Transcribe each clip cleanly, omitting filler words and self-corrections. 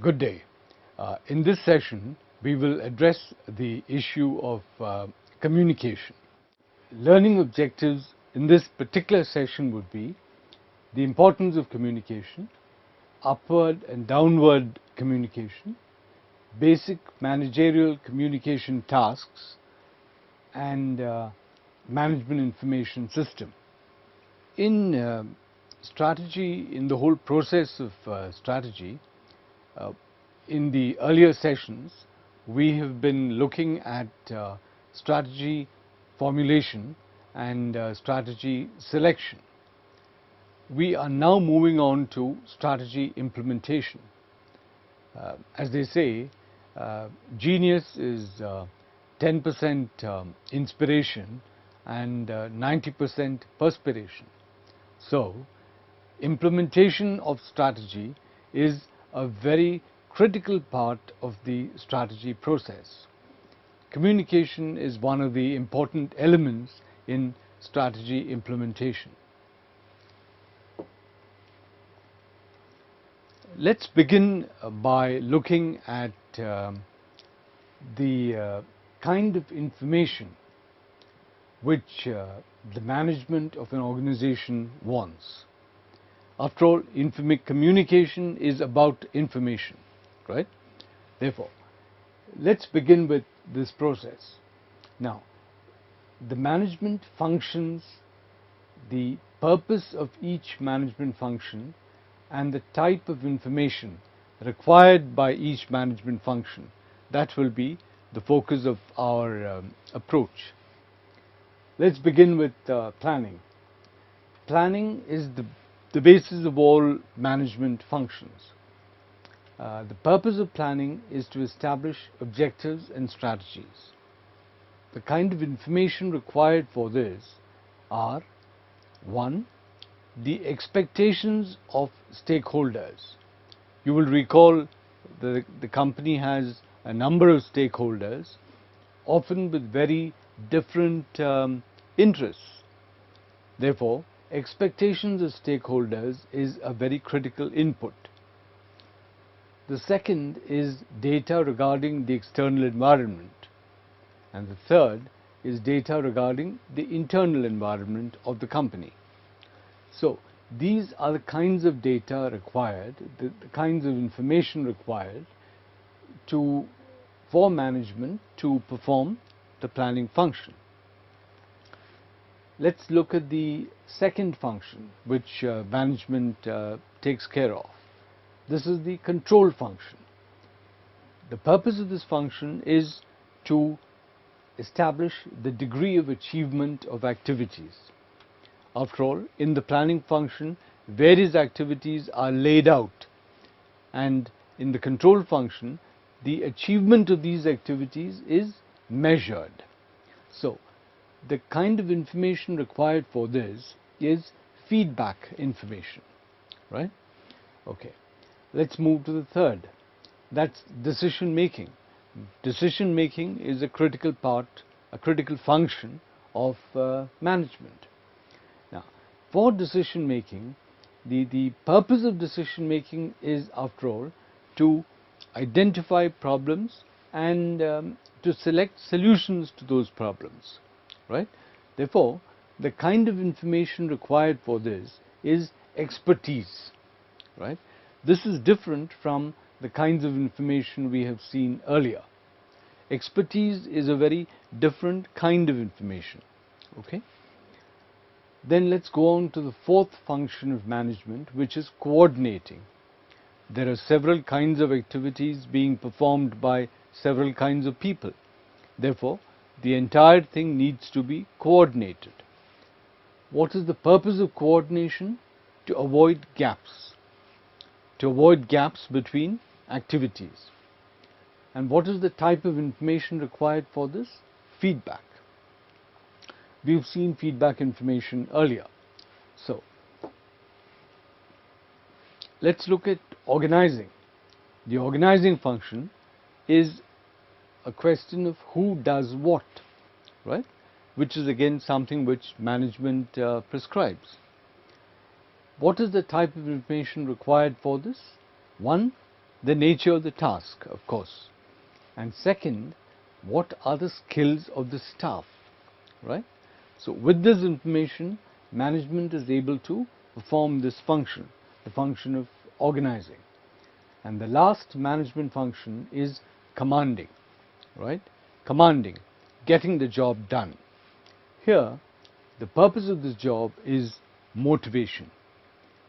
Good day. In this session, we will address the issue of communication. Learning objectives in this particular session would be the importance of communication, upward and downward communication, basic managerial communication tasks, and management information system. In strategy, in the whole process of strategy, in the earlier sessions, we have been looking at strategy formulation and strategy selection. We are now moving on to strategy implementation. As they say, genius is 10% inspiration and 90% perspiration. So, implementation of strategy is a very critical part of the strategy process. Communication is one of the important elements in strategy implementation. Let's begin by looking at the kind of information which the management of an organization wants. After all, communication is about information, right? Therefore, let's begin with this process. Now, the management functions, the purpose of each management function, and the type of information required by each management function, that will be the focus of our approach. Let's begin with planning. Planning is the basis of all management functions. The purpose of planning is to establish objectives and strategies. The kind of information required for this are: 1. The expectations of stakeholders. You will recall the company has a number of stakeholders, often with very different interests. Therefore, expectations of stakeholders is a very critical input. The second is data regarding the external environment, and the third is data regarding the internal environment of the company. So, these are the kinds of data required, the kinds of information required for management to perform the planning function. Let's look at the second function which management takes care of. This is the control function. The purpose of this function is to establish the degree of achievement of activities. After all, in the planning function, various activities are laid out, and in the control function, the achievement of these activities is measured. So, the kind of information required for this is feedback information, right? Okay, let's move to the third. That's decision making. Decision making is a critical part, a critical function of management. Now, for decision making, the purpose of decision making is, after all, to identify problems and to select solutions to those problems, right? Therefore, the kind of information required for this is expertise, right? This is different from the kinds of information we have seen earlier. Expertise is a very different kind of information, okay? Then let's go on to the fourth function of management, which is coordinating. There are several kinds of activities being performed by several kinds of people. Therefore, the entire thing needs to be coordinated. What is the purpose of coordination? To avoid gaps. To avoid gaps between activities. And what is the type of information required for this? Feedback. We've seen feedback information earlier. So, let's look at organizing. The organizing function is a question of who does what, right? Which is again something which management prescribes. What is the type of information required for this? 1. the nature of the task, of course, and second, what are the skills of the staff, right? So with this information, management is able to perform this function, the function of organizing. And the last management function is commanding, right? Commanding, getting the job done. Here, the purpose of this job is motivation,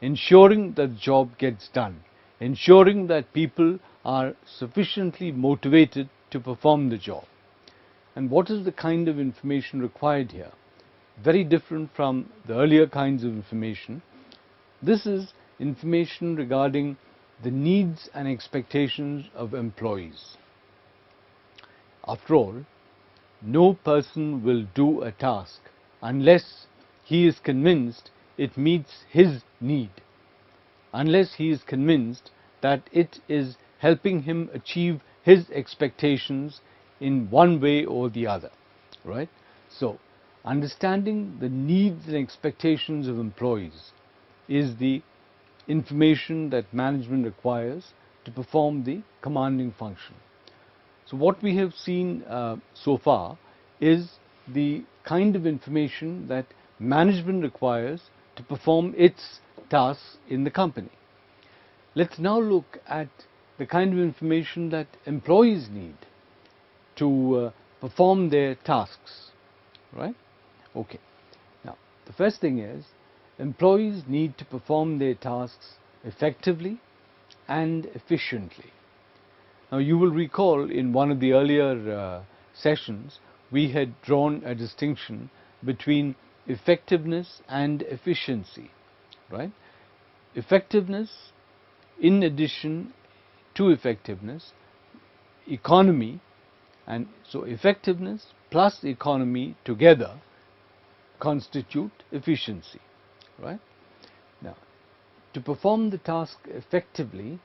ensuring that the job gets done, ensuring that people are sufficiently motivated to perform the job. And what is the kind of information required here? Very different from the earlier kinds of information. This is information regarding the needs and expectations of employees. After all, no person will do a task unless he is convinced it meets his need, unless he is convinced that it is helping him achieve his expectations in one way or the other, right? So, understanding the needs and expectations of employees is the information that management requires to perform the commanding function. So what we have seen so far is the kind of information that management requires to perform its tasks in the company. Let's now look at the kind of information that employees need to perform their tasks, right? Okay. Now, the first thing is employees need to perform their tasks effectively and efficiently. Now, you will recall in one of the earlier sessions, we had drawn a distinction between effectiveness and efficiency, right? Effectiveness, in addition to effectiveness, economy, and so effectiveness plus economy together constitute efficiency, right? Now, to perform the task effectively,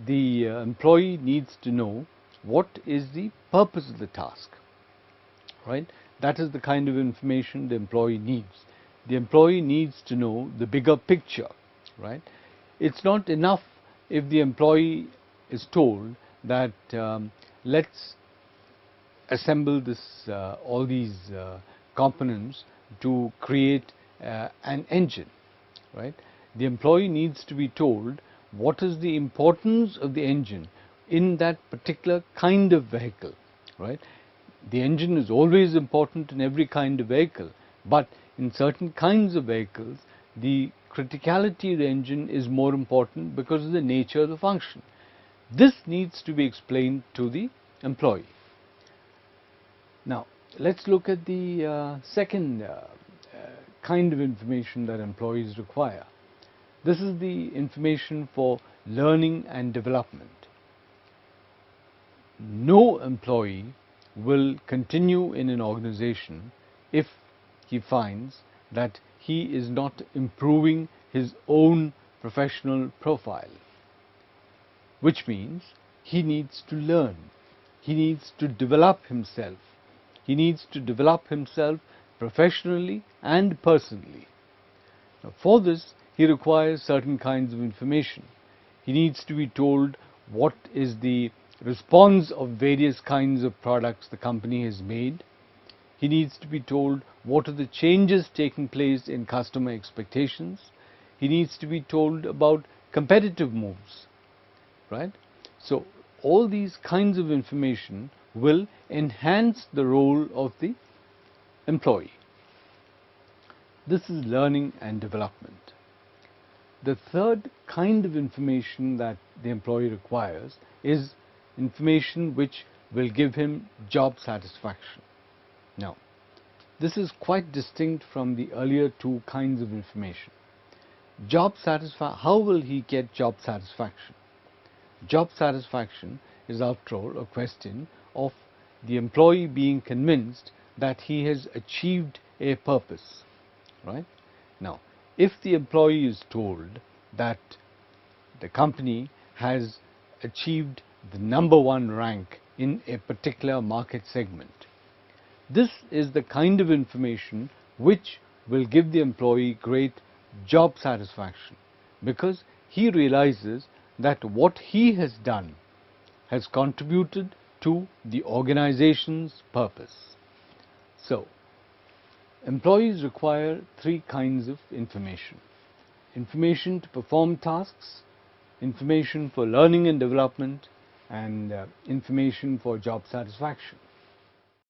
the employee needs to know what is the purpose of the task, right? That is the kind of information the employee needs. The employee needs to know the bigger picture, right? It's not enough if the employee is told that let's assemble this all these components to create an engine, right? The employee needs to be told what is the importance of the engine in that particular kind of vehicle, right? The engine is always important in every kind of vehicle, but in certain kinds of vehicles, the criticality of the engine is more important because of the nature of the function. This needs to be explained to the employee. Now, let's look at the second kind of information that employees require. This is the information for learning and development. No employee will continue in an organization if he finds that he is not improving his own professional profile, which means he needs to learn, he needs to develop himself, he needs to develop himself professionally and personally. Now, for this, he requires certain kinds of information. He needs to be told what is the response of various kinds of products the company has made. He needs to be told what are the changes taking place in customer expectations. He needs to be told about competitive moves, right? So all these kinds of information will enhance the role of the employee. This is learning and development. The third kind of information that the employee requires is information which will give him job satisfaction. Now, this is quite distinct from the earlier two kinds of information. How will he get job satisfaction? Job satisfaction is, after all, a question of the employee being convinced that he has achieved a purpose, right? Now, if the employee is told that the company has achieved the #1 rank in a particular market segment, this is the kind of information which will give the employee great job satisfaction, because he realizes that what he has done has contributed to the organization's purpose. So, employees require three kinds of information: information to perform tasks, information for learning and development, and information for job satisfaction.